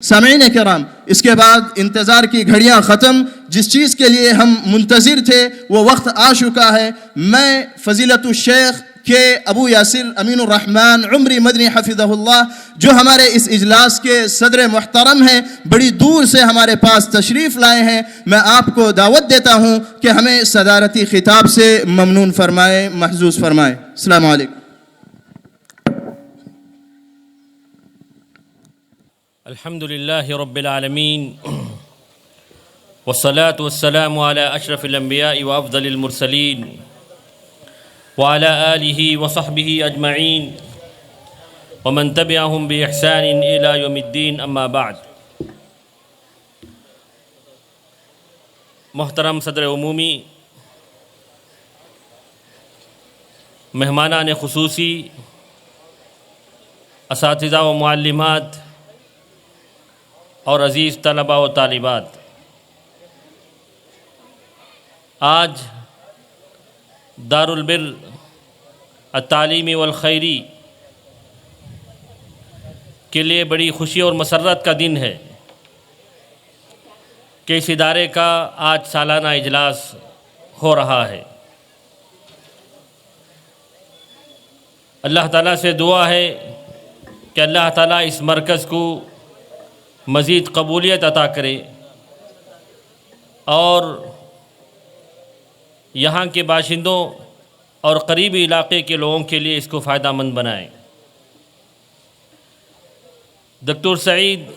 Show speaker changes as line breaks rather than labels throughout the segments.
سامعین کرام، اس کے بعد انتظار کی گھڑیاں ختم، جس چیز کے لیے ہم منتظر تھے وہ وقت آ چکا ہے۔ میں فضیلت الشیخ کے ابو یاسر امین الرحمن عمری مدنی حفظہ اللہ، جو ہمارے اس اجلاس کے صدر محترم ہیں، بڑی دور سے ہمارے پاس تشریف لائے ہیں، میں آپ کو دعوت دیتا ہوں کہ ہمیں صدارتی خطاب سے ممنون فرمائے، محظوظ فرمائے۔ السلام علیکم۔
الحمد لله رب العالمين والصلاة والسلام على أشرف الأنبياء وأفضل المرسلين وعلى آله وصحبه أجمعين ومن تبعهم بإحسان إلى يوم الدين، أما بعد۔ محترم صدر عمومی، مہمانان خصوصی، اساتذہ و معلمات اور عزیز طلباء و طالبات، آج دار البر التعلیمی والخیری کے لیے بڑی خوشی اور مسرت کا دن ہے کہ اس ادارے کا آج سالانہ اجلاس ہو رہا ہے۔ اللہ تعالیٰ سے دعا ہے کہ اللہ تعالیٰ اس مرکز کو مزید قبولیت عطا کرے اور یہاں کے باشندوں اور قریبی علاقے کے لوگوں کے لیے اس کو فائدہ مند بنائے۔ دکتور سعید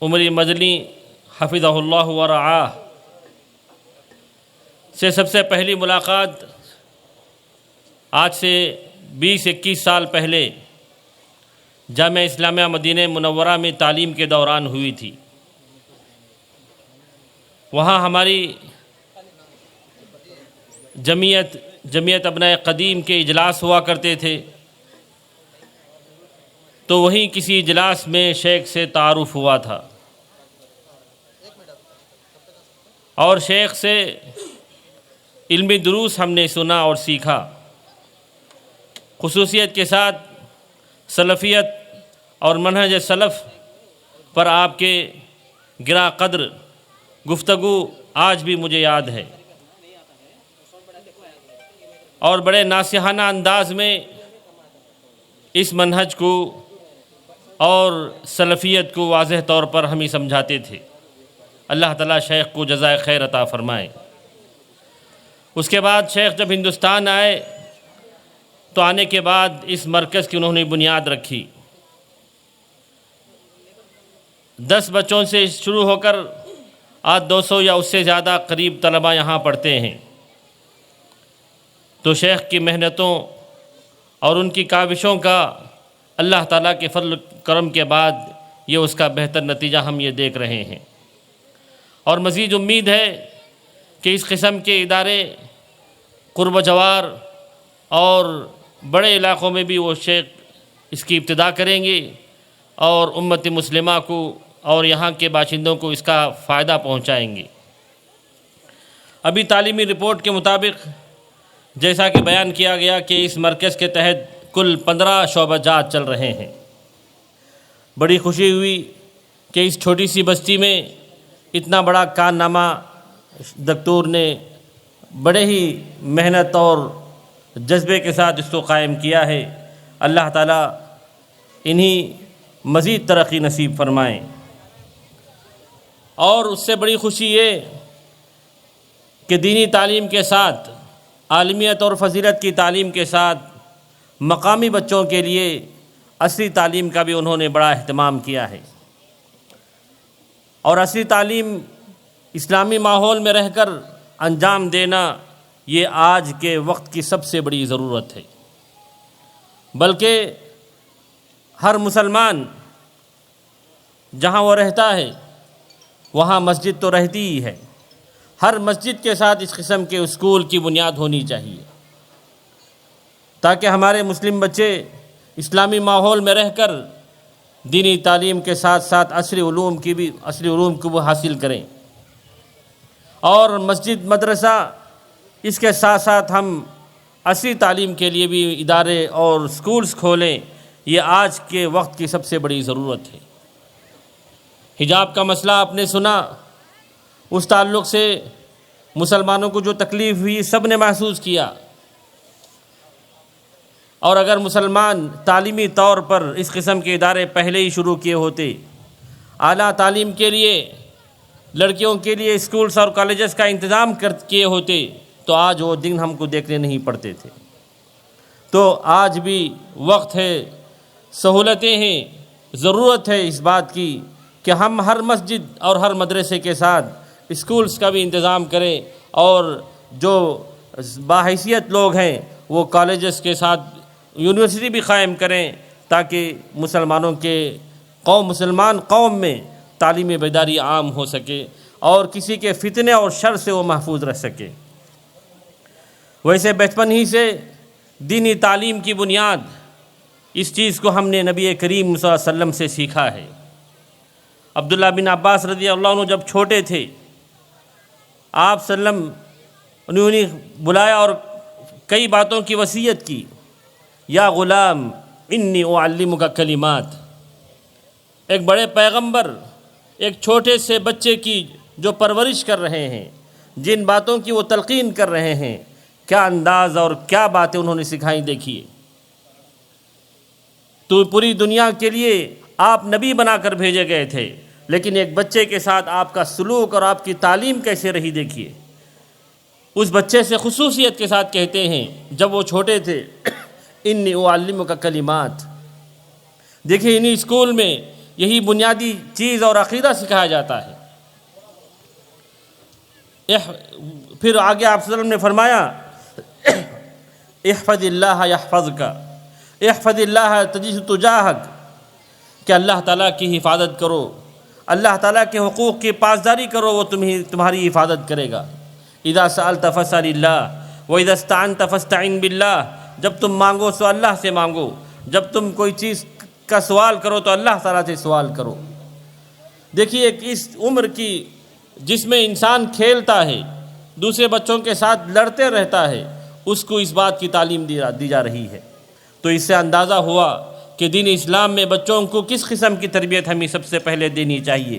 عمری مدنی حفظہ اللہ ورعاہ سے سب سے پہلی ملاقات آج سے 20-21 سال پہلے جامعہ اسلامیہ مدینہ منورہ میں تعلیم کے دوران ہوئی تھی۔ وہاں ہماری جمعیت ابنائے قدیم کے اجلاس ہوا کرتے تھے، تو وہیں کسی اجلاس میں شیخ سے تعارف ہوا تھا اور شیخ سے علمی دروس ہم نے سنا اور سیکھا۔ خصوصیت کے ساتھ سلفیت اور منہج سلف پر آپ کے گراں قدر گفتگو آج بھی مجھے یاد ہے، اور بڑے ناصحانہ انداز میں اس منہج کو اور سلفیت کو واضح طور پر ہمیں سمجھاتے تھے۔ اللہ تعالیٰ شیخ کو جزائے خیر عطا فرمائے۔ اس کے بعد شیخ جب ہندوستان آئے تو آنے کے بعد اس مرکز کی انہوں نے بنیاد رکھی۔ 10 بچوں سے شروع ہو کر آج 200 یا اس سے زیادہ قریب طلباء یہاں پڑھتے ہیں۔ تو شیخ کی محنتوں اور ان کی کاوشوں کا اللہ تعالیٰ کے فضل و کرم کے بعد یہ اس کا بہتر نتیجہ ہم یہ دیکھ رہے ہیں، اور مزید امید ہے کہ اس قسم کے ادارے قرب و جوار اور بڑے علاقوں میں بھی وہ شیخ اس کی ابتدا کریں گے اور امت مسلمہ کو اور یہاں کے باشندوں کو اس کا فائدہ پہنچائیں گے۔ ابھی تعلیمی رپورٹ کے مطابق جیسا کہ بیان کیا گیا کہ اس مرکز کے تحت کل 15 شعبہ جات چل رہے ہیں۔ بڑی خوشی ہوئی کہ اس چھوٹی سی بستی میں اتنا بڑا کارنامہ دکتور نے بڑے ہی محنت اور جذبے کے ساتھ اس کو قائم کیا ہے۔ اللہ تعالیٰ انہی مزید ترقی نصیب فرمائیں۔ اور اس سے بڑی خوشی یہ کہ دینی تعلیم کے ساتھ، عالمیت اور فضیلت کی تعلیم کے ساتھ مقامی بچوں کے لیے عصری تعلیم کا بھی انہوں نے بڑا اہتمام کیا ہے، اور عصری تعلیم اسلامی ماحول میں رہ کر انجام دینا یہ آج کے وقت کی سب سے بڑی ضرورت ہے۔ بلکہ ہر مسلمان جہاں وہ رہتا ہے وہاں مسجد تو رہتی ہی ہے، ہر مسجد کے ساتھ اس قسم کے اسکول کی بنیاد ہونی چاہیے، تاکہ ہمارے مسلم بچے اسلامی ماحول میں رہ کر دینی تعلیم کے ساتھ ساتھ عصری علوم کو وہ حاصل کریں۔ اور مسجد، مدرسہ، اس کے ساتھ ساتھ ہم عصری تعلیم کے لیے بھی ادارے اور اسکولز کھولیں، یہ آج کے وقت کی سب سے بڑی ضرورت ہے۔ حجاب کا مسئلہ آپ نے سنا، اس تعلق سے مسلمانوں کو جو تکلیف ہوئی سب نے محسوس کیا، اور اگر مسلمان تعلیمی طور پر اس قسم کے ادارے پہلے ہی شروع کیے ہوتے، اعلیٰ تعلیم کے لیے لڑکیوں کے لیے اسکولز اور کالجز کا انتظام کیے ہوتے، تو آج وہ دن ہم کو دیکھنے نہیں پڑتے تھے۔ تو آج بھی وقت ہے، سہولتیں ہیں، ضرورت ہے اس بات کی کہ ہم ہر مسجد اور ہر مدرسے کے ساتھ اسکولز کا بھی انتظام کریں، اور جو باحیثیت لوگ ہیں وہ کالجز کے ساتھ یونیورسٹی بھی قائم کریں، تاکہ مسلمان قوم میں تعلیمی بیداری عام ہو سکے اور کسی کے فتنے اور شر سے وہ محفوظ رہ سکے۔ ویسے بچپن ہی سے دینی تعلیم کی بنیاد، اس چیز کو ہم نے نبی کریم صلی اللہ علیہ وسلم سے سیکھا ہے۔ عبداللہ بن عباس رضی اللہ عنہ جب چھوٹے تھے، آپ صلی اللہ علیہ وسلم نے انہیں بلایا اور کئی باتوں کی وصیت کی۔ یا غلام انی اعلمک کلمات، ایک بڑے پیغمبر ایک چھوٹے سے بچے کی جو پرورش کر رہے ہیں، جن باتوں کی وہ تلقین کر رہے ہیں، کیا انداز اور کیا باتیں انہوں نے سکھائیں، دیکھیے۔ تو پوری دنیا کے لیے آپ نبی بنا کر بھیجے گئے تھے، لیکن ایک بچے کے ساتھ آپ کا سلوک اور آپ کی تعلیم کیسے رہی، دیکھیے۔ اس بچے سے خصوصیت کے ساتھ کہتے ہیں جب وہ چھوٹے تھے، انی اعلمک کلمات۔ دیکھیے، انہی اسکول میں یہی بنیادی چیز اور عقیدہ سکھایا جاتا ہے۔ پھر آگے آپ صلی اللہ علیہ وسلم نے فرمایا، احفظ اللہ یحفظک، احفظ اللہ تجدہ تجاہک، کہ اللہ تعالیٰ کی حفاظت کرو، اللہ تعالیٰ کے حقوق کی پاسداری کرو، وہ تمہاری حفاظت کرے گا۔ اذا سألت فاسأل اللہ واذا استعنت فاستعن باللہ، جب تم مانگو تو اللہ سے مانگو، جب تم کوئی چیز کا سوال کرو تو اللہ تعالیٰ سے سوال کرو۔ دیکھیے، اس عمر کی جس میں انسان کھیلتا ہے، دوسرے بچوں کے ساتھ لڑتے رہتا ہے، اس کو اس بات کی تعلیم دی جا رہی ہے۔ تو اس سے اندازہ ہوا کہ دین اسلام میں بچوں کو کس قسم کی تربیت ہمیں سب سے پہلے دینی چاہیے،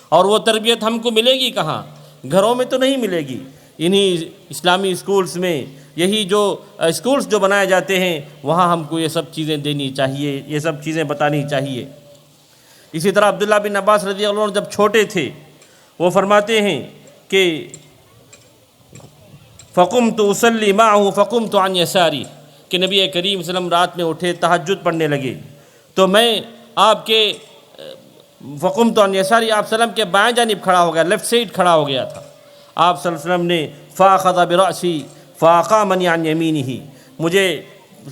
اور وہ تربیت ہم کو ملے گی کہاں؟ گھروں میں تو نہیں ملے گی، انہی اسلامی اسکولز میں، یہی جو اسکولز جو بنائے جاتے ہیں، وہاں ہم کو یہ سب چیزیں دینی چاہیے، یہ سب چیزیں بتانی چاہیے۔ اسی طرح عبداللہ بن عباس رضی اللہ عنہ جب چھوٹے تھے، وہ فرماتے ہیں کہ فقمت اصلی معه فقمت عن یساری، کہ نبی کریم صلی اللہ علیہ وسلم رات میں اٹھے، تہجد پڑھنے لگے، تو میں آپ کے فقمت عن یساری، آپ صلی اللہ علیہ وسلم کے بائیں جانب کھڑا ہو گیا، لیفٹ سائڈ کھڑا ہو گیا تھا۔ آپ صلی اللہ علیہ وسلم نے فاخذ برأسی فاقامنی عن یمینہ، مجھے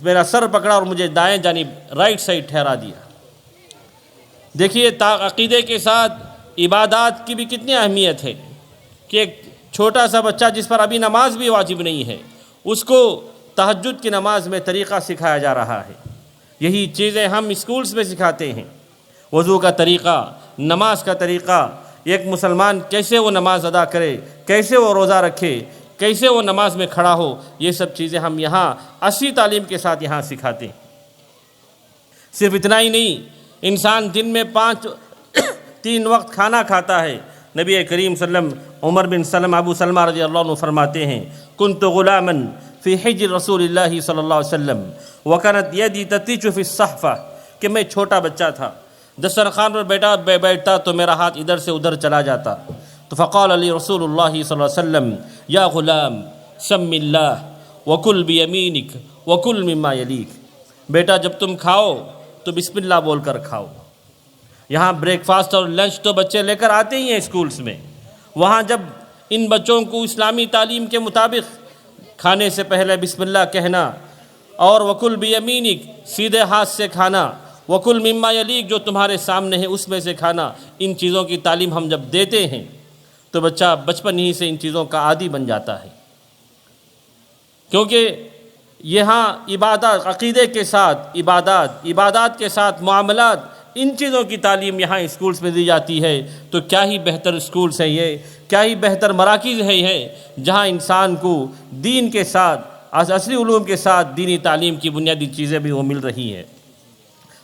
میرا سر پکڑا اور مجھے دائیں جانب رائٹ سائڈ ٹھہرا دیا۔ دیکھیے، عقیدے کے ساتھ عبادات کی بھی کتنی اہمیت ہے، کہ ایک چھوٹا سا بچہ جس پر ابھی نماز بھی واجب نہیں ہے، اس کو تہجد کی نماز میں طریقہ سکھایا جا رہا ہے۔ یہی چیزیں ہم اسکولز میں سکھاتے ہیں، وضو کا طریقہ، نماز کا طریقہ، ایک مسلمان کیسے وہ نماز ادا کرے، کیسے وہ روزہ رکھے، کیسے وہ نماز میں کھڑا ہو، یہ سب چیزیں ہم یہاں اصلی تعلیم کے ساتھ یہاں سکھاتے ہیں۔ صرف اتنا ہی نہیں، انسان دن میں 3 وقت کھانا کھاتا ہے۔ نبی کریم صلی اللہ علیہ وسلم، عمر بن سلم، ابو سلمہ رضی اللہ عنہ فرماتے ہیں، کنت غلاما فی حجر رسول اللہ صلی اللہ علیہ وسلم وکانت یدی تتیچ فی الصحفہ، کہ میں چھوٹا بچہ تھا، دسترخوان پر بیٹھتا تو میرا ہاتھ ادھر سے ادھر چلا جاتا، تو فقال علی رسول اللہ صلی اللہ علیہ وسلم، یا غلام سم اللہ وکل بیمینک وکل مما یلیک، بیٹا جب تم کھاؤ تو بسم اللہ بول کر کھاؤ۔ یہاں بریک فاسٹ اور لنچ تو بچے لے کر آتے ہی ہیں اسکولز میں، وہاں جب ان بچوں کو اسلامی تعلیم کے مطابق کھانے سے پہلے بسم اللہ کہنا، اور وکل بیمینک سیدھے ہاتھ سے کھانا، وکل مما یلیک جو تمہارے سامنے ہے اس میں سے کھانا، ان چیزوں کی تعلیم ہم جب دیتے ہیں تو بچہ بچپن ہی سے ان چیزوں کا عادی بن جاتا ہے۔ کیونکہ یہاں عبادات، عقیدے کے ساتھ عبادات کے ساتھ معاملات، ان چیزوں کی تعلیم یہاں اسکولز میں دی جاتی ہے، تو کیا ہی بہتر اسکولز ہیں یہ، کیا ہی بہتر مراکز ہے یہ، جہاں انسان کو دین کے ساتھ، اصلی علوم کے ساتھ دینی تعلیم کی بنیادی چیزیں بھی وہ مل رہی ہیں۔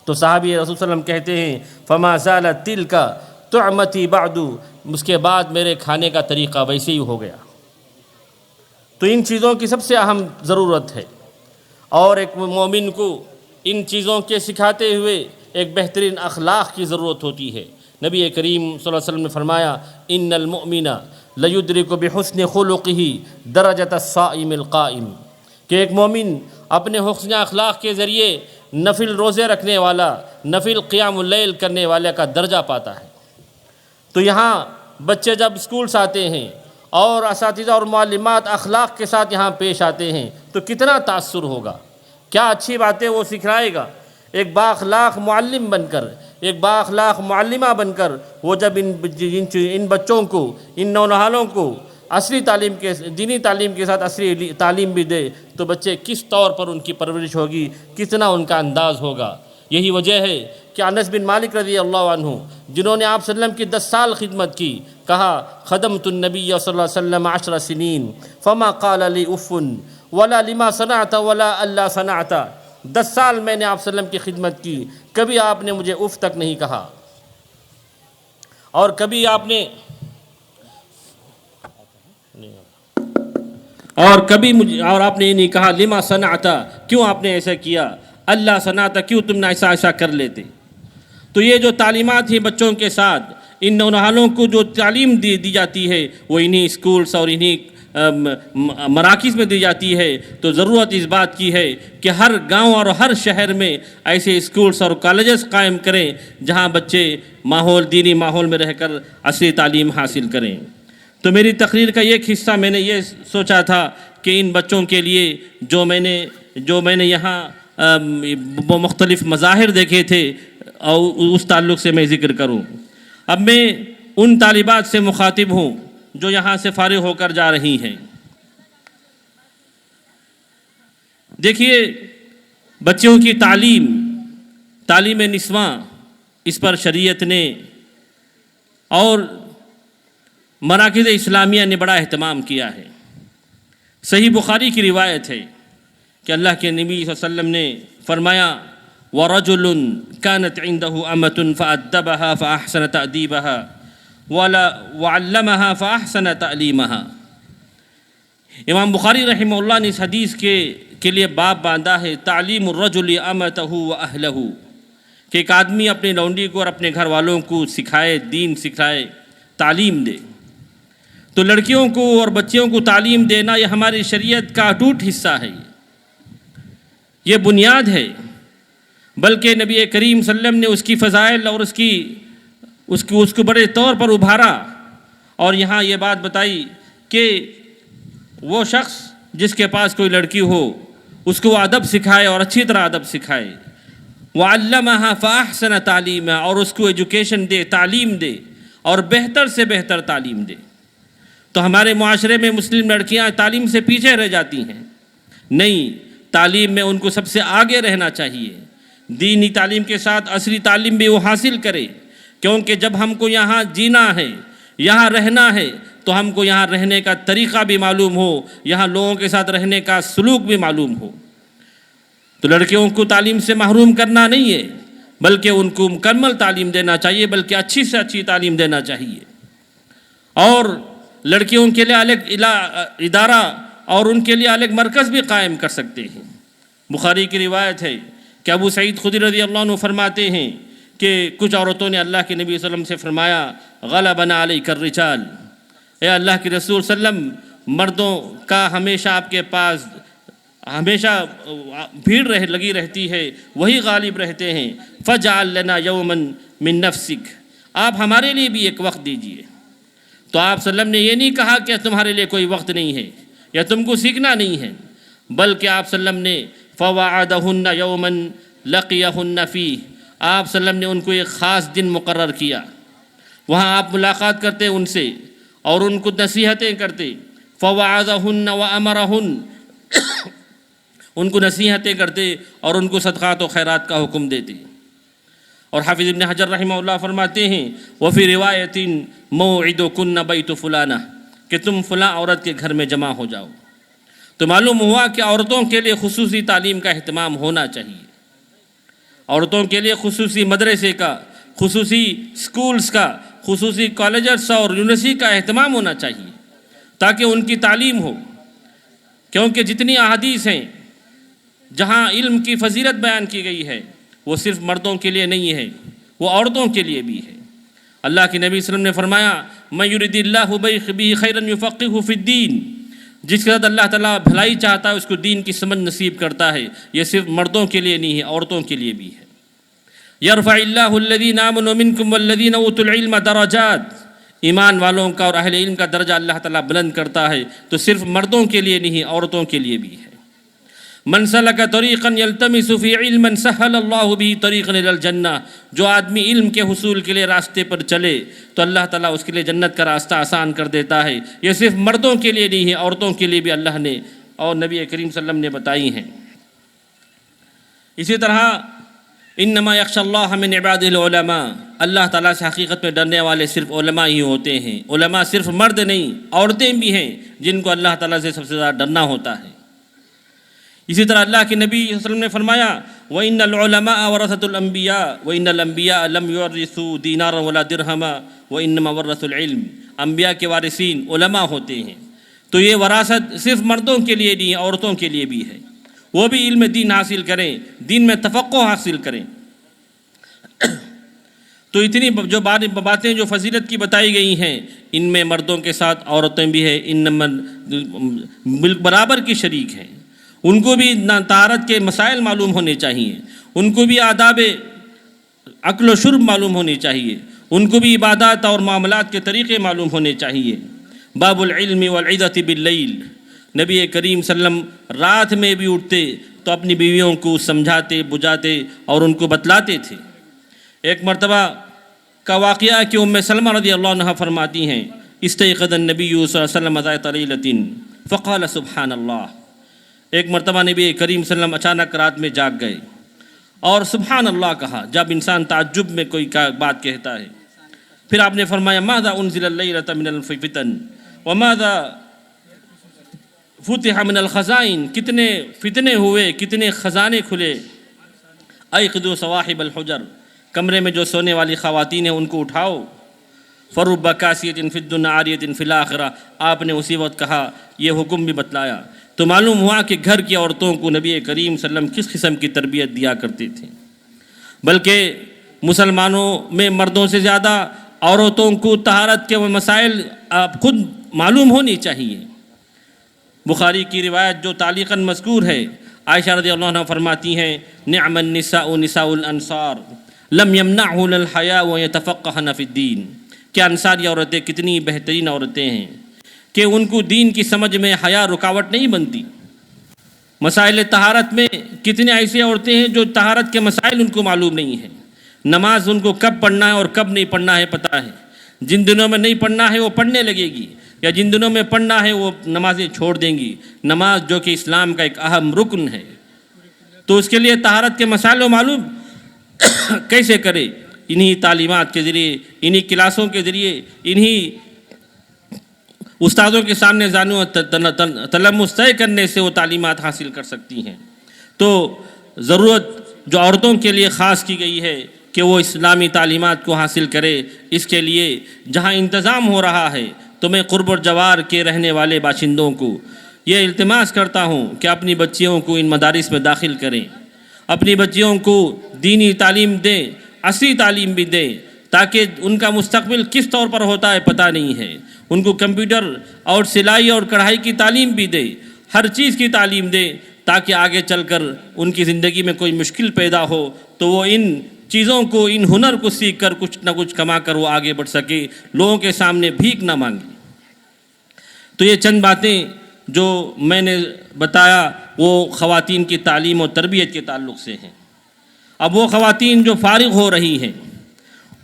تو صحابی رسول صلی اللہ علیہ وسلم کہتے ہیں، فما زالت تلک طعمتی بعد، اس کے بعد میرے کھانے کا طریقہ ویسے ہی ہو گیا۔ تو ان چیزوں کی سب سے اہم ضرورت ہے، اور ایک مومن کو ان چیزوں کے سکھاتے ہوئے ایک بہترین اخلاق کی ضرورت ہوتی ہے۔ نبی کریم صلی اللہ علیہ وسلم نے فرمایا ان المؤمن لیدرک بحسن خلقہ درجۃ الصائم القائم، کہ ایک مومن اپنے حسن اخلاق کے ذریعے نفل روزے رکھنے والا، نفل قیام اللیل کرنے والے کا درجہ پاتا ہے۔ تو یہاں بچے جب اسکول سے آتے ہیں اور اساتذہ اور معلمات اخلاق کے ساتھ یہاں پیش آتے ہیں تو کتنا تاثر ہوگا، کیا اچھی باتیں وہ سکھائے گا۔ ایک بااخلاق معلم بن کر، ایک بااخلاق معلمہ بن کر وہ جب ان بچوں کو، ان نونہالوں کو عصری تعلیم کے، دینی تعلیم کے ساتھ عصری تعلیم بھی دے تو بچے کس طور پر ان کی پرورش ہوگی، کتنا ان کا انداز ہوگا۔ یہی وجہ ہے کہ انس بن مالک رضی اللہ عنہ، جنہوں نے آپ صلی اللہ علیہ وسلم کی 10 سال خدمت کی، کہا خدمت النبی صلی اللہ علیہ وسلم 10 سنین فما قال لی اف ولا لما صنعت ولا الا صنعت، 10 سال میں نے آپ صلی اللہ علیہ وسلم کی خدمت کی، کبھی آپ نے مجھے اف تک نہیں کہا، اور کبھی آپ نے اور آپ نے یہ نہیں کہا لما صنعت، کیوں آپ نے ایسا کیا، اللہ صنعت، کیوں تم نے ایسا کر لیتے۔ تو یہ جو تعلیمات ہیں بچوں کے ساتھ، ان نونہالوں کو جو تعلیم دی جاتی ہے وہ انہی اسکولس اور انہی مراکز میں دی جاتی ہے۔ تو ضرورت اس بات کی ہے کہ ہر گاؤں اور ہر شہر میں ایسے اسکولس اور کالجز قائم کریں جہاں بچے دینی ماحول میں رہ کر عصری تعلیم حاصل کریں۔ تو میری تقریر کا ایک حصہ میں نے یہ سوچا تھا کہ ان بچوں کے لیے جو میں نے یہاں مختلف مظاہر دیکھے تھے اور اس تعلق سے میں ذکر کروں۔ اب میں ان طالبات سے مخاطب ہوں جو یہاں سے فارغ ہو کر جا رہی ہیں۔ دیکھیے، بچوں کی تعلیم نسواں، اس پر شریعت نے اور مراکز اسلامیہ نے بڑا اہتمام کیا ہے۔ صحیح بخاری کی روایت ہے کہ اللہ کے نبی صلی اللہ علیہ وسلم نے فرمایا وَرَجُلٌ كَانَتْ عِنْدَهُ أَمَةٌ فَأَدَّبَهَا فَأَحْسَنَ تَأْدِيبَهَا وَعَلَّمَهَا فَأَحْسَنَ تَعْلِيمَهَا۔ امام بخاری رحمہ اللہ نے اس حدیث کے لیے باب باندھا ہے تعلیم الرجل أَمَتَهُ وَأَهْلَهُ، کہ ایک آدمی اپنے لونڈی کو اور اپنے گھر والوں کو سکھائے، دین سکھائے، تعلیم دے۔ تو لڑکیوں کو اور بچیوں کو تعلیم دینا یہ ہماری شریعت کا اٹوٹ حصہ ہے، یہ بنیاد ہے۔ بلکہ نبی کریم صلی اللہ علیہ وسلم نے اس کی فضائل اور اس کو بڑے طور پر ابھارا، اور یہاں یہ بات بتائی کہ وہ شخص جس کے پاس کوئی لڑکی ہو اس کو ادب سکھائے اور اچھی طرح ادب سکھائے، وَعَلَّمَهَا فَأَحْسَنَ تَعْلِيمَهَا، اور اس کو ایجوکیشن دے، تعلیم دے، اور بہتر سے بہتر تعلیم دے۔ تو ہمارے معاشرے میں مسلم لڑکیاں تعلیم سے پیچھے رہ جاتی ہیں، نہیں، تعلیم میں ان کو سب سے آگے رہنا چاہیے۔ دینی تعلیم کے ساتھ عصری تعلیم بھی وہ حاصل کرے، کیونکہ جب ہم کو یہاں جینا ہے، یہاں رہنا ہے، تو ہم کو یہاں رہنے کا طریقہ بھی معلوم ہو، یہاں لوگوں کے ساتھ رہنے کا سلوک بھی معلوم ہو۔ تو لڑکیوں کو تعلیم سے محروم کرنا نہیں ہے، بلکہ ان کو مکمل تعلیم دینا چاہیے، بلکہ اچھی سے اچھی تعلیم دینا چاہیے۔ اور لڑکیوں کے لیے الگ ادارہ اور ان کے لیے الگ مرکز بھی قائم کر سکتے ہیں۔ بخاری کی روایت ہے کہ ابو سعید خدری رضی اللہ عنہ فرماتے ہیں کہ کچھ عورتوں نے اللہ کے نبی صلی اللہ علیہ وسلم سے فرمایا غلبنا علیک الرجال، اے اللہ کے رسول صلی اللہ علیہ وسلم، مردوں کا ہمیشہ آپ کے پاس ہمیشہ بھیڑ لگی رہتی ہے، وہی غالب رہتے ہیں، فجعل لنا یوما من نفسک، آپ ہمارے لیے بھی ایک وقت دیجئے۔ تو آپ صلی اللہ علیہ وسلم نے یہ نہیں کہا کہ تمہارے لیے کوئی وقت نہیں ہے یا تم کو سیکھنا نہیں ہے، بلکہ آپ صلی اللہ علیہ وسلم نے فوعدہن یوما لقیہن فیہ، آپ صلی اللہ علیہ وسلم نے ان کو ایک خاص دن مقرر کیا، وہاں آپ ملاقات کرتے ان سے اور ان کو نصیحتیں کرتے، فوعدہن وامرہن، ان کو نصیحتیں کرتے اور ان کو صدقات و خیرات کا حکم دیتے۔ اور حافظ ابن حجر رحمہ اللہ فرماتے ہیں وفی روایت موعدکن بیت فلانہ، کہ تم فلاں عورت کے گھر میں جمع ہو جاؤ۔ تو معلوم ہوا کہ عورتوں کے لیے خصوصی تعلیم کا اہتمام ہونا چاہیے، عورتوں کے لیے خصوصی مدرسے کا، خصوصی سکولز کا، خصوصی کالجز اور یونیورسٹی کا اہتمام ہونا چاہیے تاکہ ان کی تعلیم ہو، کیونکہ جتنی احادیث ہیں جہاں علم کی فضیلت بیان کی گئی ہے وہ صرف مردوں کے لیے نہیں ہے، وہ عورتوں کے لیے بھی ہے۔ اللہ کے نبی صلی اللہ علیہ وسلم نے فرمایا من یرید اللہ بہ خیرا یفقہہ فی الدین، جس کے ساتھ اللہ تعالیٰ بھلائی چاہتا ہے اس کو دین کی سمجھ نصیب کرتا ہے۔ یہ صرف مردوں کے لیے نہیں ہے، عورتوں کے لیے بھی ہے۔ یرفع اللہ الذین آمنوا منکم والذین اوتوا العلم درجات، ایمان والوں کا اور اہل علم کا درجہ اللہ تعالیٰ بلند کرتا ہے، تو صرف مردوں کے لیے نہیں، عورتوں کے لیے بھی ہے۔ من سلک طریقا یلتمس فی علما سہل اللہ بہ طریقا الی الجنہ، جو آدمی علم کے حصول کے لیے راستے پر چلے تو اللہ تعالیٰ اس کے لیے جنت کا راستہ آسان کر دیتا ہے۔ یہ صرف مردوں کے لیے نہیں ہے، عورتوں کے لیے بھی اللہ نے اور نبی کریم صلی اللہ علیہ وسلم نے بتائی ہیں۔ اسی طرح انما یخشی اللہ من عبادہ العلماء، اللہ تعالیٰ سے حقیقت میں ڈرنے والے صرف علماء ہی ہوتے ہیں۔ علماء صرف مرد نہیں، عورتیں بھی ہیں جن کو اللہ تعالیٰ سے سب سے زیادہ ڈرنا ہوتا ہے۔ اسی طرح اللہ کے نبی صلی اللہ علیہ وسلم نے فرمایا وَإِنَّ الْعُلَمَاءَ وَرَثَةُ الْأَنْبِيَاءِ وَإِنَّ الْأَنْبِيَاءَ لَمْ يُوَرِّثُوا دِينَارًا وَلَا دِرْهَمًا وَإِنَّمَا وَرَّثُوا الْعِلْمَ، انبیاء کے وارثین علماء ہوتے ہیں، تو یہ وراثت صرف مردوں کے لیے نہیں، عورتوں کے لیے بھی ہے۔ وہ بھی علم دین حاصل کریں، دین میں تفقہ حاصل کریں۔ تو اتنی جو باتیں جو فضیلت کی بتائی گئی ہیں، ان میں مردوں کے ساتھ عورتیں بھی ہیں، ان برابر کی شریک ہیں۔ ان کو بھی طہارت کے مسائل معلوم ہونے چاہیے، ان کو بھی آداب اکل و شرب معلوم ہونے چاہیے، ان کو بھی عبادات اور معاملات کے طریقے معلوم ہونے چاہیے۔ باب العلم والعظۃ باللیل، نبی کریم صلی اللہ علیہ وسلم رات میں بھی اٹھتے تو اپنی بیویوں کو سمجھاتے بجھاتے اور ان کو بتلاتے تھے۔ ایک مرتبہ کا واقعہ کہ ام سلمہ رضی اللہ عنہا فرماتی ہیں استيقظ النبی صلی اللہ علیہ وسلم ذات لیلۃ فقال سبحان اللہ، ایک مرتبہ نبی کریم صلی اللہ علیہ وسلم اچانک رات میں جاگ گئے اور سبحان اللہ کہا۔ جب انسان تعجب میں کوئی بات کہتا ہے، پھر آپ نے فرمایا ماذا انزل اللیلۃ من الفتن وماذا فتح من الخزائن، کتنے فتنے ہوئے، کتنے خزانے کھلے۔ ایقظوا صواحب الحجر، کمرے میں جو سونے والی خواتین ہیں ان کو اٹھاؤ۔ فرب کاسیۃ فی الدنیا عاریۃ فی الآخرہ، آپ نے اسی وقت کہا، یہ حکم بھی بتلایا۔ تو معلوم ہوا کہ گھر کی عورتوں کو نبی کریم صلی اللہ علیہ وسلم کس قسم کی تربیت دیا کرتے تھے، بلکہ مسلمانوں میں مردوں سے زیادہ عورتوں کو طہارت کے وہ مسائل خود معلوم ہونی چاہیے۔ بخاری کی روایت جو تعلیقاً مذکور ہے، عائشہ رضی اللہ عنہ فرماتی ہیں نعم النساء نساء الانصار لم يمنعهن الحیاء ويتفقهن فی الدین، کہ انصاری عورتیں کتنی بہترین عورتیں ہیں کہ ان کو دین کی سمجھ میں حیا رکاوٹ نہیں بنتی۔ مسائل طہارت میں کتنے ایسی عورتیں ہیں جو طہارت کے مسائل ان کو معلوم نہیں ہیں، نماز ان کو کب پڑھنا ہے اور کب نہیں پڑھنا ہے پتہ ہے، جن دنوں میں نہیں پڑھنا ہے وہ پڑھنے لگے گی، یا جن دنوں میں پڑھنا ہے وہ نمازیں چھوڑ دیں گی۔ نماز جو کہ اسلام کا ایک اہم رکن ہے، تو اس کے لیے طہارت کے مسائل و معلوم کیسے کرے؟ انہی تعلیمات کے ذریعے، انہی کلاسوں کے ذریعے، انہی استادوں کے سامنے زانو تلمس طے کرنے سے وہ تعلیمات حاصل کر سکتی ہیں۔ تو ضرورت جو عورتوں کے لیے خاص کی گئی ہے کہ وہ اسلامی تعلیمات کو حاصل کرے، اس کے لیے جہاں انتظام ہو رہا ہے تو میں قرب و جوار کے رہنے والے باشندوں کو یہ التماس کرتا ہوں کہ اپنی بچیوں کو ان مدارس میں داخل کریں، اپنی بچیوں کو دینی تعلیم دیں، عصری تعلیم بھی دیں، تاکہ ان کا مستقبل کس طور پر ہوتا ہے پتہ نہیں ہے۔ ان کو کمپیوٹر اور سلائی اور کڑھائی کی تعلیم بھی دے، ہر چیز کی تعلیم دے، تاکہ آگے چل کر ان کی زندگی میں کوئی مشکل پیدا ہو تو وہ ان چیزوں کو، ان ہنر کو سیکھ کر کچھ نہ کچھ کما کر وہ آگے بڑھ سکے، لوگوں کے سامنے بھیک نہ مانگے۔ تو یہ چند باتیں جو میں نے بتایا وہ خواتین کی تعلیم و تربیت کے تعلق سے ہیں۔ اب وہ خواتین جو فارغ ہو رہی ہیں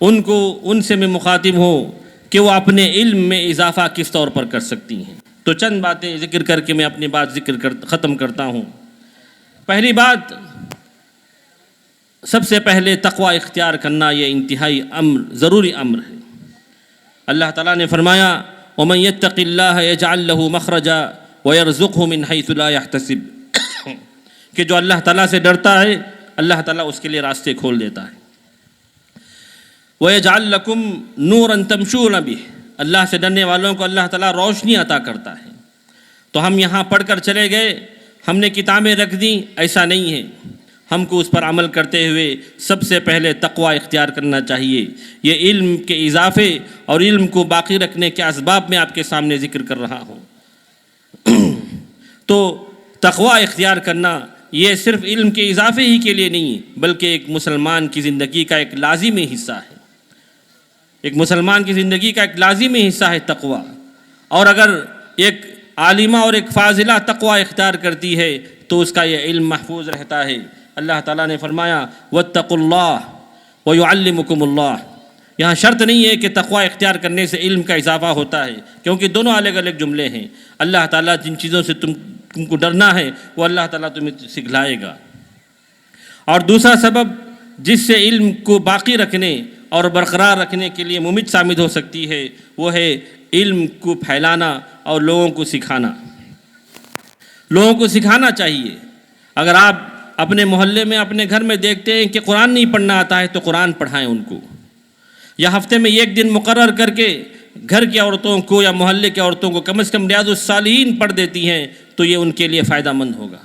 ان سے میں مخاطب ہوں کہ وہ اپنے علم میں اضافہ کس طور پر کر سکتی ہیں۔ تو چند باتیں ذکر کر کے میں اپنی بات ختم کرتا ہوں۔ پہلی بات، سب سے پہلے تقوی اختیار کرنا یہ انتہائی ضروری امر ہے۔ اللہ تعالیٰ نے فرمایا وَمَن يَتَّقِ اللَّهَ يَجْعَل لَّهُ مَخْرَجًا وَيَرْزُقْهُ مِنْ حَيْثُ لَا يَحْتَسِبُ، کہ جو اللہ تعالیٰ سے ڈرتا ہے اللہ تعالیٰ اس کے لیے راستے کھول دیتا ہے۔ وَيَجْعَلْ لَكُمْ نُورًا تَمْشُونَ بِهِ، اللہ سے ڈرنے والوں کو اللہ تعالیٰ روشنی عطا کرتا ہے۔ تو ہم یہاں پڑھ کر چلے گئے، ہم نے کتابیں رکھ دیں، ایسا نہیں ہے، ہم کو اس پر عمل کرتے ہوئے سب سے پہلے تقوی اختیار کرنا چاہیے۔ یہ علم کے اضافے اور علم کو باقی رکھنے کے اسباب میں آپ کے سامنے ذکر کر رہا ہوں۔ تو تقوی اختیار کرنا یہ صرف علم کے اضافے ہی کے لیے نہیں، بلکہ ایک مسلمان کی زندگی کا ایک لازمی حصہ ہے۔ ایک مسلمان کی زندگی کا ایک لازمی حصہ ہے تقوی۔ اور اگر ایک عالمہ اور ایک فاضلہ تقوی اختیار کرتی ہے تو اس کا یہ علم محفوظ رہتا ہے۔ اللہ تعالیٰ نے فرمایا وَاتَّقُوا اللَّهَ وَيُعَلِّمُكُمُ اللَّهُ۔ یہاں شرط نہیں ہے کہ تقوی اختیار کرنے سے علم کا اضافہ ہوتا ہے، کیونکہ دونوں الگ الگ جملے ہیں۔ اللہ تعالیٰ جن چیزوں سے تم کو ڈرنا ہے وہ اللہ تعالیٰ تمہیں سکھلائے گا۔ اور دوسرا سبب جس سے علم کو باقی رکھنے اور برقرار رکھنے کے لیے ممد ثابت ہو سکتی ہے وہ ہے علم کو پھیلانا اور لوگوں کو سکھانا۔ لوگوں کو سکھانا چاہیے۔ اگر آپ اپنے محلے میں اپنے گھر میں دیکھتے ہیں کہ قرآن نہیں پڑھنا آتا ہے تو قرآن پڑھائیں ان کو، یا ہفتے میں ایک دن مقرر کر کے گھر کی عورتوں کو یا محلے کی عورتوں کو کم از کم ریاض الصالحین پڑھ دیتی ہیں تو یہ ان کے لیے فائدہ مند ہوگا،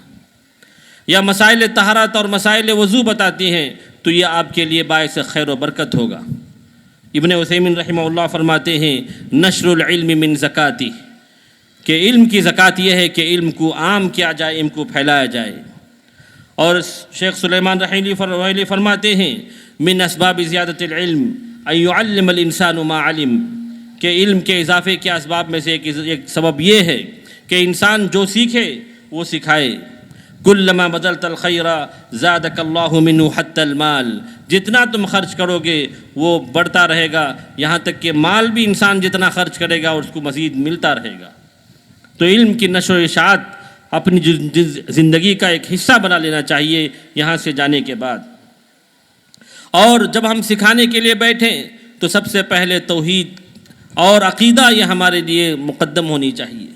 یا مسائل طہارت اور مسائل وضو بتاتی ہیں تو یہ آپ کے لیے باعث خیر و برکت ہوگا۔ ابن عثیمین رحمہ اللہ فرماتے ہیں نشر العلم من زکاتی، کہ علم کی زکوٰۃ یہ ہے کہ علم کو عام کیا جائے، علم کو پھیلایا جائے۔ اور شیخ سلیمان رحیلی فرماتے ہیں من اسباب زیادت العلم ان يعلم الانسان ما علم، کہ علم کے اضافے کے اسباب میں سے ایک سبب یہ ہے کہ انسان جو سیکھے وہ سکھائے۔ کلما بذلت الخیر زادک اللہ منہ حتی المال، جتنا تم خرچ کرو گے وہ بڑھتا رہے گا، یہاں تک کہ مال بھی انسان جتنا خرچ کرے گا اس کو مزید ملتا رہے گا۔ تو علم کی نشر و اشاعت اپنی زندگی کا ایک حصہ بنا لینا چاہیے یہاں سے جانے کے بعد۔ اور جب ہم سکھانے کے لیے بیٹھیں تو سب سے پہلے توحید اور عقیدہ یہ ہمارے لیے مقدم ہونی چاہیے۔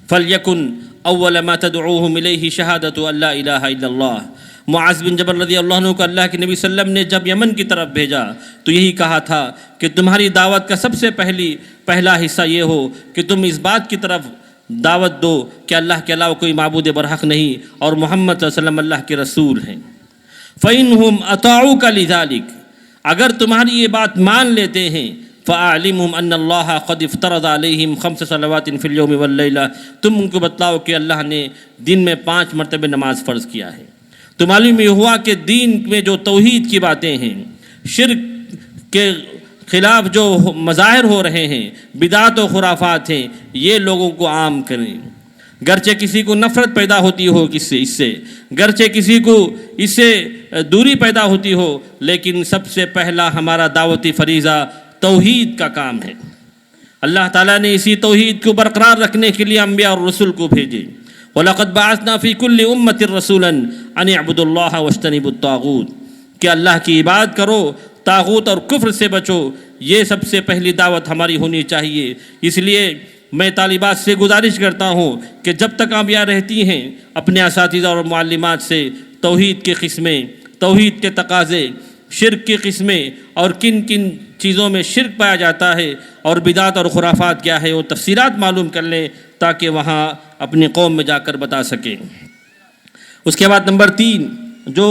فَلْيَكُنْ أَوَّلَ مَا تَدْعُوهُمْ إِلَيْهِ شَهَادَةُ أَن لَا إِلَٰهَ إِلَّا اللَّهُ۔ معاذ بن جبل رضی اللہ عنہ کو اللہ کے نبی صلی اللہ علیہ وسلم نے جب یمن کی طرف بھیجا تو یہی کہا تھا کہ تمہاری دعوت کا سب سے پہلا حصہ یہ ہو کہ تم اس بات کی طرف دعوت دو کہ اللہ کے علاوہ کوئی معبود برحق نہیں اور محمد صلی اللہ علیہ وسلم اللہ کے رسول ہیں۔ فَإِنْهُمْ أَطَاعُوكَ لِذَلِكَ، اگر تمہاری یہ بات مان لیتے ہیں فَأَعْلِمْهُمْ أَنَّ اللَّهَ قَدْ افْتَرَضَ عَلَيْهِمْ 5 صلوات فِي الْيَوْمِ وَاللَّيْلَةِ، تم ان کو بتلاؤ کہ اللہ نے دن میں 5 مرتبہ نماز فرض کیا ہے۔ تو معلوم یہ ہوا کہ دین میں جو توحید کی باتیں ہیں، شرک کے خلاف جو مظاہر ہو رہے ہیں، بدعات و خرافات ہیں، یہ لوگوں کو عام کریں۔ گرچہ کسی کو نفرت پیدا ہوتی ہو اس سے، گرچہ کسی کو اس سے دوری پیدا ہوتی ہو، لیکن سب سے پہلا ہمارا دعوتی فریضہ توحید کا کام ہے۔ اللہ تعالیٰ نے اسی توحید کو برقرار رکھنے کے لیے انبیاء اور رسول کو بھیجے۔ وَلَقَدْ بَعَثْنَا فِي كُلِّ أُمَّةٍ رَسُولًا أَنِ اعْبُدُوا اللَّهَ وَاجْتَنِبُوا الطَّاغُوتَ، کہ اللہ کی عبادت کرو، طاغوت اور کفر سے بچو، یہ سب سے پہلی دعوت ہماری ہونی چاہیے۔ اس لیے میں طالبات سے گزارش کرتا ہوں کہ جب تک آپ یہاں رہتی ہیں اپنے اساتذہ اور معلمات سے توحید کی قسمیں، توحید کے تقاضے، شرک کی قسمیں اور کن کن چیزوں میں شرک پایا جاتا ہے اور بدعات اور خرافات کیا ہے وہ تفسیرات معلوم کر لیں تاکہ وہاں اپنی قوم میں جا کر بتا سکیں۔ اس کے بعد نمبر 3 جو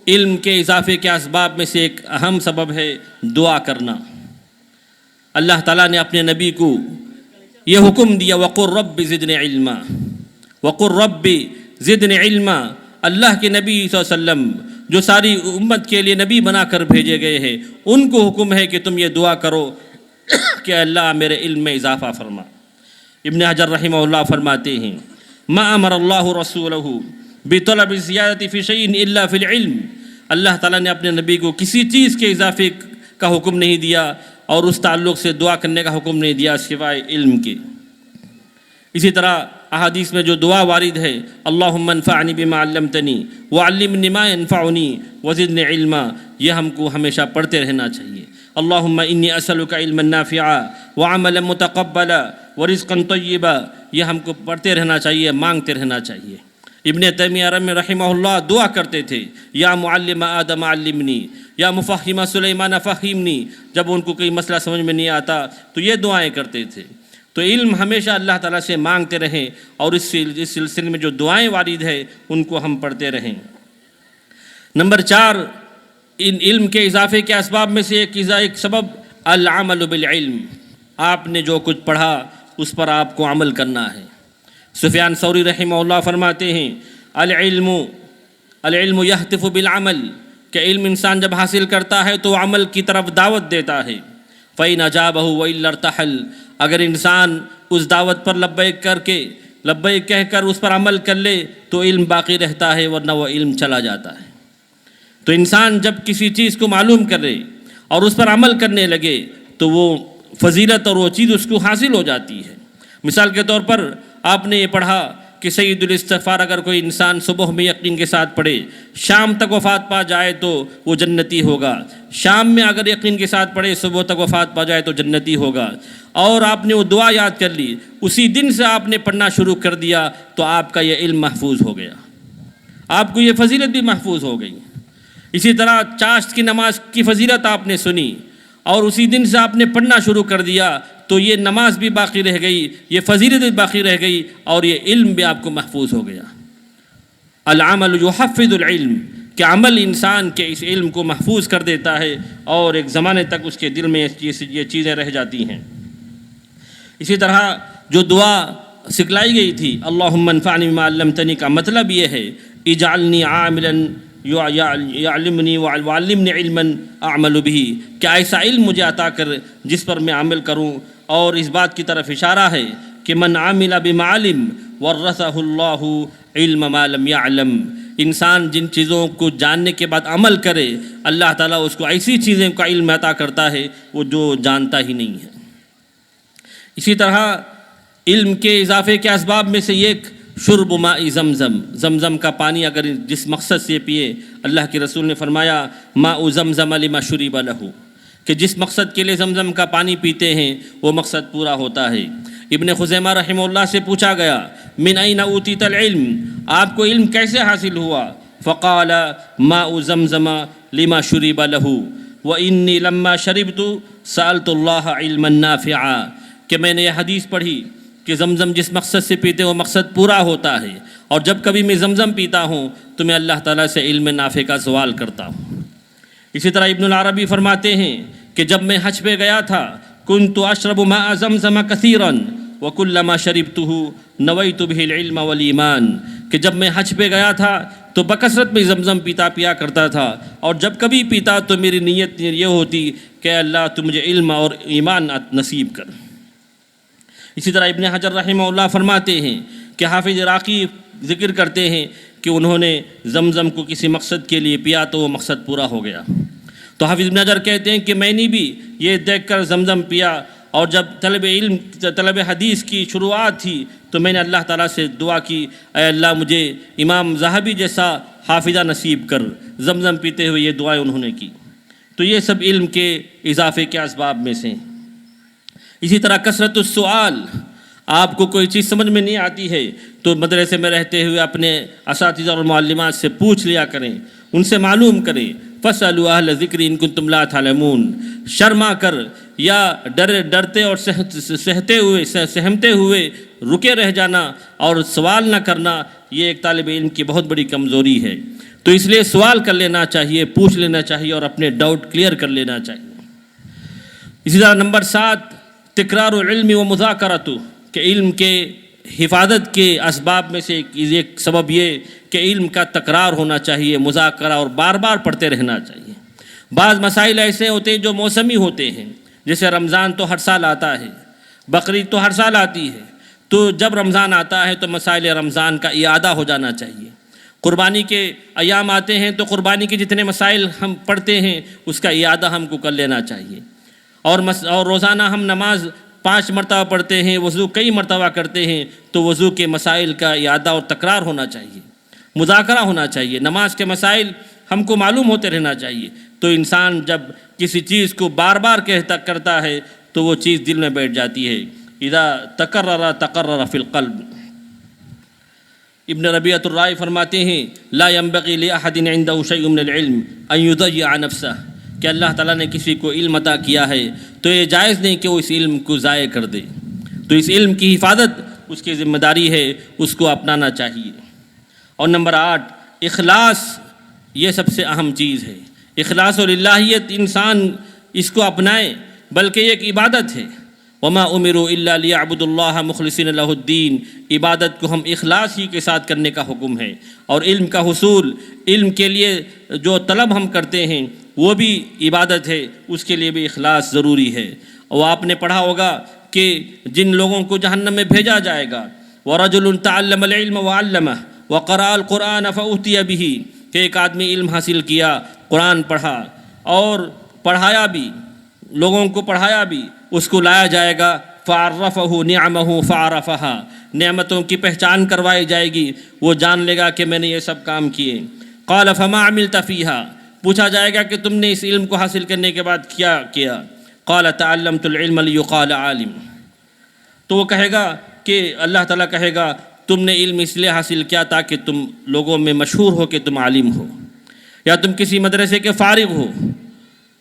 علم کے اضافے کے اسباب میں سے ایک اہم سبب ہے دعا کرنا۔ اللہ تعالیٰ نے اپنے نبی کو یہ حکم دیا وَقُلْ رَبِّ زِدْنِ عِلْمًا، وَقُلْ رَبِّ زِدْنِ عِلْمًا۔ اللہ کے نبی صلی اللہ علیہ وسلم جو ساری امت کے لیے نبی بنا کر بھیجے گئے ہیں، ان کو حکم ہے کہ تم یہ دعا کرو کہ اللہ میرے علم میں اضافہ فرما۔ ابن حجر رحمہ اللہ فرماتے ہیں ما امر اللہ رسولہ بطلب الزیادۃ فی شیء الا فی العلم، اللہ تعالیٰ نے اپنے نبی کو کسی چیز کے اضافے کا حکم نہیں دیا اور اس تعلق سے دعا کرنے کا حکم نہیں دیا سوائے علم کے۔ اسی طرح احادیث میں جو دعا وارد ہے اللہم انفعنی بما علمتنی وعلمنی ما ینفعنی وزدنی علما، یہ ہم کو ہمیشہ پڑھتے رہنا چاہیے۔ اللہم انی اسألک علما نافعا وعملا متقبلا ورزقا طیبا، یہ ہم کو پڑھتے رہنا چاہیے، مانگتے رہنا چاہیے۔ ابن تیمیہ رحمہ اللہ دعا کرتے تھے، یا معلم آدم علمنی، یا مفہم سلیمان فہمنی، جب ان کو کوئی مسئلہ سمجھ میں نہیں آتا تو یہ دعائیں کرتے تھے۔ تو علم ہمیشہ اللہ تعالیٰ سے مانگتے رہیں، اور اس سلسلے میں جو دعائیں وارد ہے ان کو ہم پڑھتے رہیں۔ نمبر 4، ان علم کے اضافے کے اسباب میں سے ایک سبب العمل بالعلم، آپ نے جو کچھ پڑھا اس پر آپ کو عمل کرنا ہے۔ سفیان ثوری رحمہ اللہ فرماتے ہیں العلم یہتف بالعمل، کہ علم انسان جب حاصل کرتا ہے تو عمل کی طرف دعوت دیتا ہے۔ فَإِنْ أَجَابَهُ وَإِلَّا ارْتَحَلَ، اگر انسان اس دعوت پر لبیک کہہ کر اس پر عمل کر لے تو علم باقی رہتا ہے، ورنہ وہ علم چلا جاتا ہے۔ تو انسان جب کسی چیز کو معلوم کرے اور اس پر عمل کرنے لگے تو وہ فضیلت اور وہ چیز اس کو حاصل ہو جاتی ہے۔ مثال کے طور پر آپ نے یہ پڑھا کہ سید الاستغفار اگر کوئی انسان صبح میں یقین کے ساتھ پڑھے، شام تک وفات پا جائے تو وہ جنتی ہوگا۔ شام میں اگر یقین کے ساتھ پڑھے، صبح تک وفات پا جائے تو جنتی ہوگا۔ اور آپ نے وہ دعا یاد کر لی، اسی دن سے آپ نے پڑھنا شروع کر دیا تو آپ کا یہ علم محفوظ ہو گیا، آپ کو یہ فضیلت بھی محفوظ ہو گئی۔ اسی طرح چاشت کی نماز کی فضیلت آپ نے سنی اور اسی دن سے آپ نے پڑھنا شروع کر دیا تو یہ نماز بھی باقی رہ گئی، یہ فضیلت بھی باقی رہ گئی، اور یہ علم بھی آپ کو محفوظ ہو گیا۔ العمل یحفظ العلم، کہ عمل انسان کے اس علم کو محفوظ کر دیتا ہے اور ایک زمانے تک اس کے دل میں یہ چیزیں رہ جاتی ہیں۔ اسی طرح جو دعا سکھلائی گئی تھی اللہم انفعنی بما علمتنی، کا مطلب یہ ہے اجعلنی عاملا یعلمنی وعلمنی علما اعمل به، کہ ایسا علم مجھے عطا کر جس پر میں عمل کروں۔ اور اس بات کی طرف اشارہ ہے کہ من عمل بما علم ورثہ اللہ علم ما لم يعلم، انسان جن چیزوں کو جاننے کے بعد عمل کرے اللہ تعالیٰ اس کو ایسی چیزیں کا علم عطا کرتا ہے وہ جو جانتا ہی نہیں ہے۔ اسی طرح علم کے اضافے کے اسباب میں سے ایک شرب ماء زمزم، زمزم کا پانی اگر جس مقصد سے پیے، اللہ کے رسول نے فرمایا ماء زمزم لما شرب لہ، کہ جس مقصد کے لیے زمزم کا پانی پیتے ہیں وہ مقصد پورا ہوتا ہے۔ ابن خزیمہ رحمہ اللہ سے پوچھا گیا من این اوتیت العلم، آپ کو علم کیسے حاصل ہوا؟ فقال ماء زمزم لما شرب لہ وانی لما شربت سألت اللہ علما نافعا، کہ میں نے یہ حدیث پڑھی کہ زمزم جس مقصد سے پیتے وہ مقصد پورا ہوتا ہے، اور جب کبھی میں زمزم پیتا ہوں تو میں اللہ تعالیٰ سے علم نافع کا سوال کرتا ہوں۔ اسی طرح ابن العربی فرماتے ہیں کہ جب میں حج پہ گیا تھا کنت اشرب ماء زمزم کثیرا وکلما شربته نویت به العلم والایمان، کہ جب میں حج پہ گیا تھا تو بکثرت میں زمزم پیا کرتا تھا، اور جب کبھی پیتا تو میری نیت یہ ہوتی کہ اللہ تو مجھے علم اور ایمان نصیب کر۔ اسی طرح ابن حجر رحمہ اللہ فرماتے ہیں کہ حافظ عراقی ذکر کرتے ہیں کہ انہوں نے زمزم کو کسی مقصد کے لیے پیا تو وہ مقصد پورا ہو گیا۔ تو حافظ ابن حجر کہتے ہیں کہ میں نے بھی یہ دیکھ کر زمزم پیا، اور جب طلب حدیث کی شروعات تھی تو میں نے اللہ تعالیٰ سے دعا کی اے اللہ مجھے امام ذہبی جیسا حافظہ نصیب کر، زمزم پیتے ہوئے یہ دعائیں انہوں نے کی۔ تو یہ سب علم کے اضافے کے اسباب میں سے ہیں۔ اسی طرح کثرت السؤال، آپ کو کوئی چیز سمجھ میں نہیں آتی ہے تو مدرسے میں رہتے ہوئے اپنے اساتذہ اور معلمات سے پوچھ لیا کریں، ان سے معلوم کریں۔ فَاسْأَلُوا أَهْلَ الذِّكْرِ إِن كُنتُمْ لَا تَعْلَمُونَ، شرما کر یا ڈرتے اور سہمتے ہوئے رکے رہ جانا اور سوال نہ کرنا، یہ ایک طالب علم کی بہت بڑی کمزوری ہے۔ تو اس لیے سوال کر لینا چاہیے، پوچھ لینا چاہیے اور اپنے ڈاؤٹ کلیئر کر لینا چاہیے۔ اسی طرح نمبر 7 تکرار العلم و مذاکرۃ، کہ علم کے حفاظت کے اسباب میں سے ایک سبب یہ کہ علم کا تکرار ہونا چاہیے، مذاکرہ اور بار بار پڑھتے رہنا چاہیے۔ بعض مسائل ایسے ہوتے ہیں جو موسمی ہوتے ہیں، جیسے رمضان تو ہر سال آتا ہے، بقرعید تو ہر سال آتی ہے، تو جب رمضان آتا ہے تو مسائل رمضان کا اعادہ ہو جانا چاہیے۔ قربانی کے ایام آتے ہیں تو قربانی کے جتنے مسائل ہم پڑھتے ہیں اس کا اعادہ ہم کو کر لینا چاہیے، اور روزانہ ہم نماز 5 مرتبہ پڑھتے ہیں، وضو کئی مرتبہ کرتے ہیں، تو وضو کے مسائل کا اعادہ اور تکرار ہونا چاہیے، مذاکرہ ہونا چاہیے، نماز کے مسائل ہم کو معلوم ہوتے رہنا چاہیے۔ تو انسان جب کسی چیز کو بار بار کرتا ہے تو وہ چیز دل میں بیٹھ جاتی ہے۔ اذا تکرر فی القلب۔ ابن ربیعۃ الرائے فرماتے ہیں لا ينبغي لأحد عنده شيء من العلم ان يضيع نفسه، کہ اللہ تعالیٰ نے کسی کو علم عطا کیا ہے تو یہ جائز نہیں کہ وہ اس علم کو ضائع کر دے، تو اس علم کی حفاظت اس کی ذمہ داری ہے، اس کو اپنانا چاہیے۔ اور نمبر 8، اخلاص، یہ سب سے اہم چیز ہے۔ اخلاص و للہیت انسان اس کو اپنائے، بلکہ یہ ایک عبادت ہے۔ وما امروا الا ليعبدوا الله مخلصين له الدين، عبادت کو ہم اخلاص ہی کے ساتھ کرنے کا حکم ہے۔ اور علم کا حصول، علم کے لیے جو طلب ہم کرتے ہیں وہ بھی عبادت ہے، اس کے لیے بھی اخلاص ضروری ہے۔ اور آپ نے پڑھا ہوگا کہ جن لوگوں کو جہنم میں بھیجا جائے گا، وَرَجُلٌ تَعَلَّمَ الْعِلْمَ وَعَلَّمَهُ وَقَرَأَ الْقُرْآنَ فَأُوتِيَ بِهِ، کہ ایک آدمی علم حاصل کیا، قرآن پڑھا اور پڑھایا بھی، لوگوں کو پڑھایا بھی، اس کو لایا جائے گا فَعَرَّفَهُ نِعَمَهُ فَعَرَفَهَا، نعمتوں کی پہچان کروائی جائے گی، وہ جان لے گا کہ میں نے یہ سب کام کیے۔ قَالَ فَمَا عَمِلْتَ فِيهَا، پوچھا جائے گا کہ تم نے اس علم کو حاصل کرنے کے بعد کیا کیا؟ قَالَ تَعَلَّمْتُ الْعِلْمَ لِيُقَالَ عَالِمٌ، تو وہ کہے گا کہ اللہ تعالیٰ کہے گا تم نے علم اس لیے حاصل کیا تاکہ تم لوگوں میں مشہور ہو کہ تم عالم ہو، یا تم کسی مدرسے کے فارغ ہو،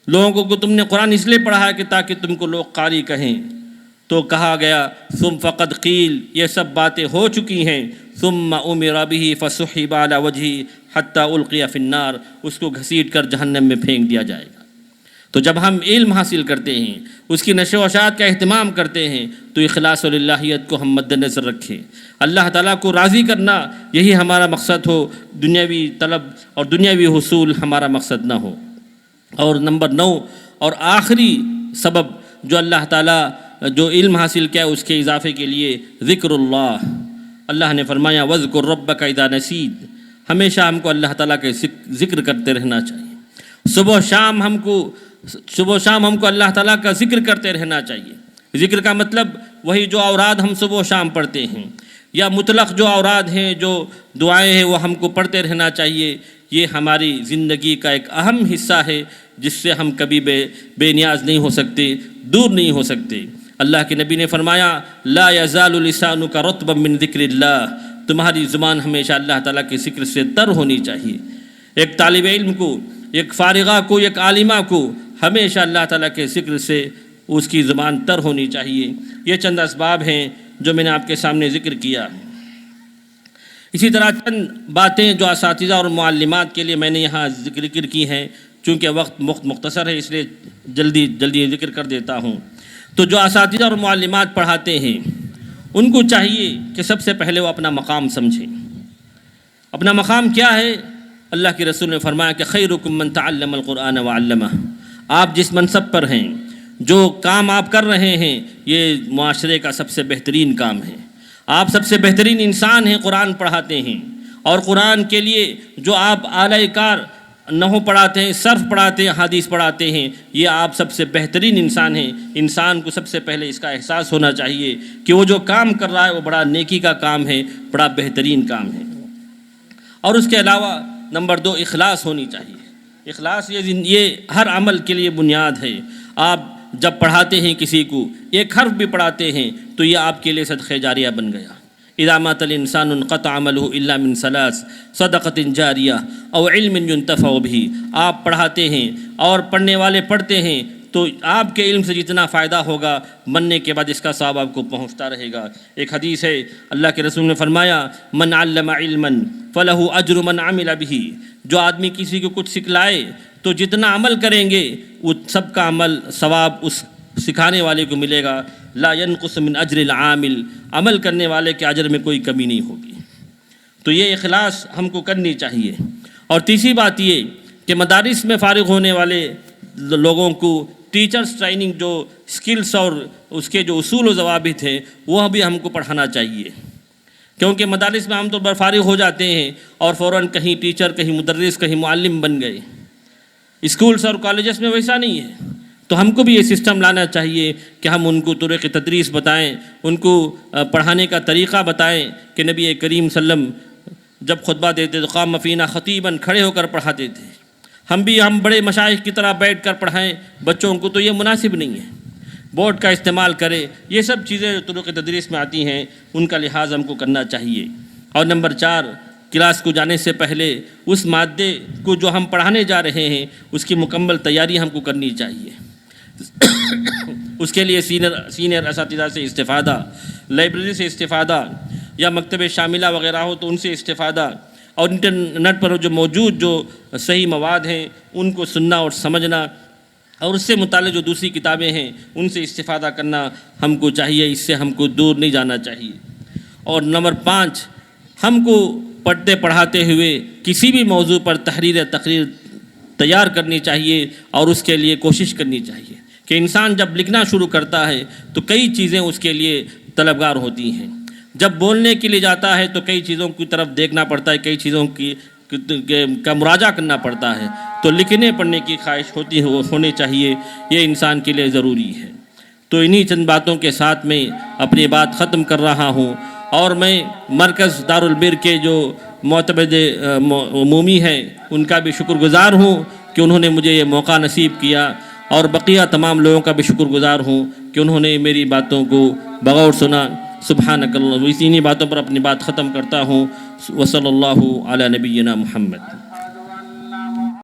لوگوں کو تم نے قرآن اس لیے پڑھا ہے کہ تاکہ تم کو لوگ قاری کہیں۔ تو کہا گیا ثم فقد قیل، یہ سب باتیں ہو چکی ہیں، ثم امر به فسحب على وجهه حتى القي في النار، اس کو گھسیٹ کر جہنم میں پھینک دیا جائے گا۔ تو جب ہم علم حاصل کرتے ہیں، اس کی نشر و اشاعت کا اہتمام کرتے ہیں، تو اخلاص و للہیت کو ہم مد نظر رکھیں۔ اللہ تعالیٰ کو راضی کرنا یہی ہمارا مقصد ہو، دنیاوی طلب اور دنیاوی حصول ہمارا مقصد نہ ہو۔ اور نمبر 9 اور آخری سبب جو اللہ تعالیٰ جو علم حاصل کیا اس کے اضافے کے لیے ذکر اللہ، اللہ نے فرمایا وَاذْكُرْ رَبَّكَ اِذَا نَسِيتَ، ہمیشہ ہم کو اللہ تعالیٰ کے ذکر کرتے رہنا چاہیے۔ صبح و شام ہم کو اللہ تعالیٰ کا ذکر کرتے رہنا چاہیے۔ ذکر کا مطلب وہی جو اوراد ہم صبح و شام پڑھتے ہیں، یا مطلق جو اوراد ہیں، جو دعائیں ہیں، وہ ہم کو پڑھتے رہنا چاہیے۔ یہ ہماری زندگی کا ایک اہم حصہ ہے جس سے ہم کبھی بے نیاز نہیں ہو سکتے، دور نہیں ہو سکتے۔ اللہ کے نبی نے فرمایا لا یزال لسانک رطبا من ذکر اللہ، تمہاری زبان ہمیشہ اللہ تعالیٰ کے ذکر سے تر ہونی چاہیے۔ ایک طالب علم کو، ایک فارغہ کو، ایک عالمہ کو ہمیشہ اللہ تعالیٰ کے ذکر سے اس کی زبان تر ہونی چاہیے۔ یہ چند اسباب ہیں جو میں نے آپ کے سامنے ذکر کیا۔ اسی طرح چند باتیں جو اساتذہ اور معلمات کے لیے میں نے یہاں ذکر کی ہیں، چونکہ وقت مختصر ہے اس لیے جلدی ذکر کر دیتا ہوں۔ تو جو اساتذہ اور معلمات پڑھاتے ہیں ان کو چاہیے کہ سب سے پہلے وہ اپنا مقام سمجھیں۔ اپنا مقام کیا ہے؟ اللہ کے رسول نے فرمایا کہ خیرکم من تعلم القرآن وعلمہ، آپ جس منصب پر ہیں، جو کام آپ کر رہے ہیں، یہ معاشرے کا سب سے بہترین کام ہے۔ آپ سب سے بہترین انسان ہیں، قرآن پڑھاتے ہیں، اور قرآن کے لیے جو آپ اعلی کار نحو پڑھاتے ہیں، صرف پڑھاتے ہیں، حدیث پڑھاتے ہیں، یہ آپ سب سے بہترین انسان ہیں۔ انسان کو سب سے پہلے اس کا احساس ہونا چاہیے کہ وہ جو کام کر رہا ہے وہ بڑا نیکی کا کام ہے، بڑا بہترین کام ہے۔ اور اس کے علاوہ نمبر 2 اخلاص ہونی چاہیے۔ اخلاص یہ ہر عمل کے لیے بنیاد ہے۔ آپ جب پڑھاتے ہیں کسی کو، ایک حرف بھی پڑھاتے ہیں تو یہ آپ کے لیے صدقہ جاریہ بن گیا۔ اذا مات الانسان انقطع عمله الا من ثلاث صدقۃ جاریہ او علم ينتفع به، آپ پڑھاتے ہیں اور پڑھنے والے پڑھتے ہیں تو آپ کے علم سے جتنا فائدہ ہوگا، مرنے کے بعد اس کا ثواب آپ کو پہنچتا رہے گا۔ ایک حدیث ہے، اللہ کے رسول نے فرمایا من علم علما فلہ اجر من عمل به، جو آدمی کسی کو کچھ سکھلائے تو جتنا عمل کریں گے وہ سب کا عمل ثواب اس سکھانے والے کو ملے گا۔ لا ينقص من اجر العامل، عمل کرنے والے کے اجر میں کوئی کمی نہیں ہوگی۔ تو یہ اخلاص ہم کو کرنی چاہیے۔ اور تیسری بات یہ کہ مدارس میں فارغ ہونے والے لوگوں کو ٹیچرز ٹریننگ، جو سکلز اور اس کے جو اصول و ضوابط ہیں، وہ بھی ہم کو پڑھانا چاہیے، کیونکہ مدارس میں عام طور پر فارغ ہو جاتے ہیں اور فوراً کہیں ٹیچر، کہیں مدرس، کہیں معلم بن گئے۔ اسکولز اور کالجز میں ویسا نہیں ہے۔ تو ہم کو بھی یہ سسٹم لانا چاہیے کہ ہم ان کو طریق تدریس بتائیں، ان کو پڑھانے کا طریقہ بتائیں کہ نبی کریم صلی اللہ علیہ وسلم جب خطبہ دیتے تو قام فینا خطیباً، کھڑے ہو کر پڑھاتے تھے۔ ہم بڑے مشائخ کی طرح بیٹھ کر پڑھائیں بچوں کو، تو یہ مناسب نہیں ہے۔ بورڈ کا استعمال کرے، یہ سب چیزیں جو طرق تدریس میں آتی ہیں ان کا لحاظ ہم کو کرنا چاہیے۔ اور نمبر 4، کلاس کو جانے سے پہلے اس مادے کو جو ہم پڑھانے جا رہے ہیں اس کی مکمل تیاری ہم کو کرنی چاہیے۔ اس کے لیے سینئر اساتذہ سے استفادہ، لائبریری سے استفادہ، یا مکتب شاملہ وغیرہ ہو تو ان سے استفادہ، اور انٹرنیٹ پر جو موجود جو صحیح مواد ہیں ان کو سننا اور سمجھنا، اور اس سے متعلق جو دوسری کتابیں ہیں ان سے استفادہ کرنا ہم کو چاہیے، اس سے ہم کو دور نہیں جانا چاہیے۔ اور نمبر 5، ہم کو پڑھتے پڑھاتے ہوئے کسی بھی موضوع پر تحریر یا تقریر تیار کرنی چاہیے، اور اس کے لیے کوشش کرنی چاہیے کہ انسان جب لکھنا شروع کرتا ہے تو کئی چیزیں اس کے لیے طلبگار ہوتی ہیں۔ جب بولنے کے لیے جاتا ہے تو کئی چیزوں کی طرف دیکھنا پڑتا ہے، کئی چیزوں کا مراجعہ کرنا پڑتا ہے، تو لکھنے پڑھنے کی خواہش ہونی چاہیے، یہ انسان کے لیے ضروری ہے۔ تو انہی چند باتوں کے ساتھ میں اپنی بات ختم کر رہا ہوں، اور میں مرکز دارالبر کے جو معتمد عمومی ہیں ان کا بھی شکر گزار ہوں کہ انہوں نے مجھے یہ موقع نصیب کیا، اور بقیہ تمام لوگوں کا بھی شکر گزار ہوں کہ انہوں نے میری باتوں کو بغور سنا۔ سبحانک اللہ، اسی باتوں پر اپنی بات ختم کرتا ہوں۔ وصلی اللہ علی نبینا محمد۔